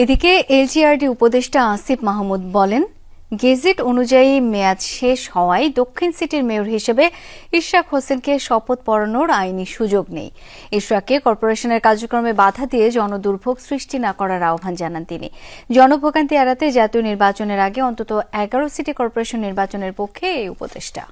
এদিকে এলজিআরডি উপদেষ্টা আসিফ মাহমুদ বলেন, গেজেট অনুযায়ী মেয়াদ শেষ হওয়ায় দক্ষিণ সিটির মেয়র হিসেবে ইশরাক হোসেনকে শপথ পড়ানোর আইনি সুযোগ নেই। ইশরাককে কর্পোরেশনের কার্যক্রমে বাধা দিয়ে জনদুর্ভোগ সৃষ্টি না করার আহ্বান জানান তিনি। জনভোগান্তি এড়াতে জাতীয় নির্বাচনের আগে অন্তত 11 সিটি কর্পোরেশন নির্বাচনের পক্ষে এই উপদেষ্টা।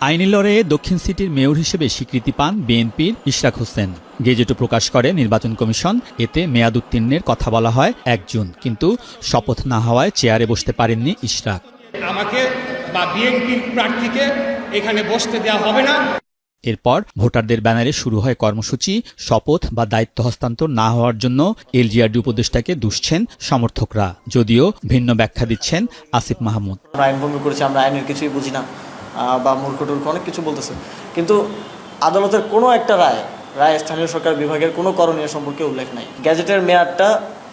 আইনি লড়াইয়ে দক্ষিণ সিটির মেয়র হিসেবে স্বীকৃতি পান বিএনপির ইশরাক হোসেন। গেজেটও প্রকাশ করে নির্বাচন কমিশন। এতে মেয়াদ উত্তীর্ণের কথা বলা হয় 1 জুন, কিন্তু শপথ না হওয়ায় চেয়ারে বসতে পারেননি ইশরাক। আমাকে বা বিএনপির প্রার্থীকে এখানে বসতে দেওয়া হবে না। এরপর ভোটারদের ব্যানারে শুরু হয় কর্মসূচি। শপথ বা দায়িত্ব হস্তান্তর না হওয়ার জন্য এলজিআরডি উপদেষ্টাকে দুষছেন সমর্থকরা, যদিও ভিন্ন ব্যাখ্যা দিচ্ছেন আসিফ মাহমুদ। আইন ভঙ্গ করেছে, আমরা আইনের কিছুই বুঝি না বা মূর্খটুর্খ অনেক কিছু বলতেছে, কিন্তু আদালতের কোনো একটা রায় স্থানীয় সরকার বিভাগের কোনো করণীয় সম্পর্কে উল্লেখ নাই। গ্যাজেটের মেয়াদটা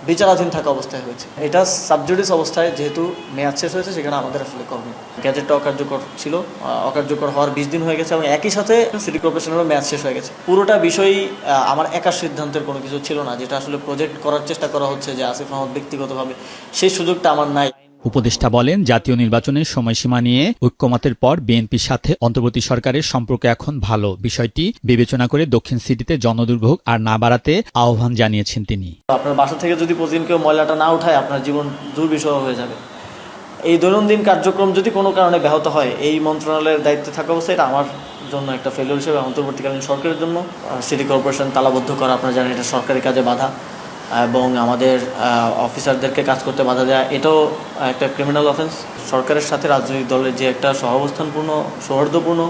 বিচারাধীন থাকা অবস্থায় হয়েছে। এটা সাবজুডিস অবস্থায় যেহেতু মেয়াদ শেষ হয়েছে, সেখানে আমাদের আসলে করণীয়। গ্যাজেটটা অকার্যকর ছিল, অকার্যকর হওয়ার 20 দিন হয়ে গেছে এবং একই সাথে সিটি কর্পোরেশনেরও মেয়াদ শেষ হয়ে গেছে। পুরোটা বিষয়ই আমার একার সিদ্ধান্তের কোনো কিছু ছিল না, যেটা আসলে প্রজেক্ট করার চেষ্টা করা হচ্ছে যে আসিফ মাহমুদ ব্যক্তিগতভাবে, সেই সুযোগটা আমার নাই। উপদেষ্টা বলেন, জাতীয় নির্বাচনের সময়সীমা নিয়ে ঐক্যমতের পর বিএনপির সাথে অন্তর্বর্তী সরকারের সম্পর্ক এখন ভালো। বিষয়টি বিবেচনা করে দক্ষিণ সিটিতে জনদুর্ভোগ আর না বাড়াতে আহ্বান জানিয়েছেন তিনি। আপনার বাসা থেকে যদি প্রতিদিন কেউ ময়লাটা না উঠায়, আপনার জীবন দুর্বিষহ হয়ে যাবে। এই দৈনন্দিন কার্যক্রম যদি কোনো কারণে ব্যাহত হয়, এই মন্ত্রণালয়ের দায়িত্বে থাকা অবস্থায় এটা আমার জন্য একটা ফেলিওর হিসেবে অন্তর্বর্তীকালীন সরকারের জন্য সিটি কর্পোরেশন তালাবদ্ধ করা, আপনারা জানেন এটা সরকারি কাজে বাধা, এবং আমাদের অফিসারদেরকে কাজ করতে বাধা দেওয়া, এটাও একটা ক্রিমিনাল অফেন্স। সরকারের সাথে রাজনৈতিক দলের যে একটা সহাবস্থানপূর্ণ সৌহার্দ্যপূর্ণ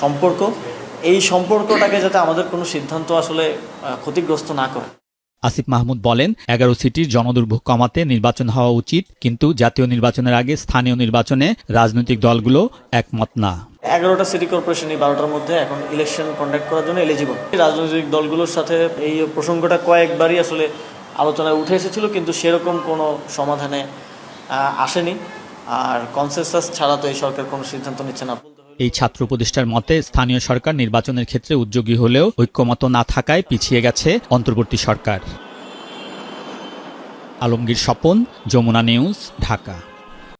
সম্পর্ক, এই সম্পর্কটাকে যাতে আমাদের কোনো সিদ্ধান্ত আসলে ক্ষতিগ্রস্ত না করে। আসিফ মাহমুদ বলেন, 11 সিটির জনদুর্ভোগ কমাতে নির্বাচন হওয়া উচিত, কিন্তু জাতীয় নির্বাচনের আগে স্থানীয় নির্বাচনে রাজনৈতিক দলগুলো একমত না। 11টা সিটি কর্পোরেশনই 12টার মধ্যে এখন ইলেকশন কন্ডাক্ট করার জন্য এলিজিবল। রাজনৈতিক দলগুলোর সাথে এই প্রসঙ্গটা কয়েকবারই আসলে আলোচনায় উঠে এসেছিল, কিন্তু সেরকম কোনো সমাধানে আসেনি। আর কনসেনসাস ছাড়া তো এই সরকার কোনো সিদ্ধান্ত নিচ্ছে না। এই ছাত্র উপদেষ্টার মতে, স্থানীয় সরকার নির্বাচনের ক্ষেত্রে উদ্যোগী হলেও ঐক্যমত না থাকায় পিছিয়ে গেছে অন্তর্বর্তী সরকার। আলমগীর স্বপন, যমুনা নিউজ, ঢাকা।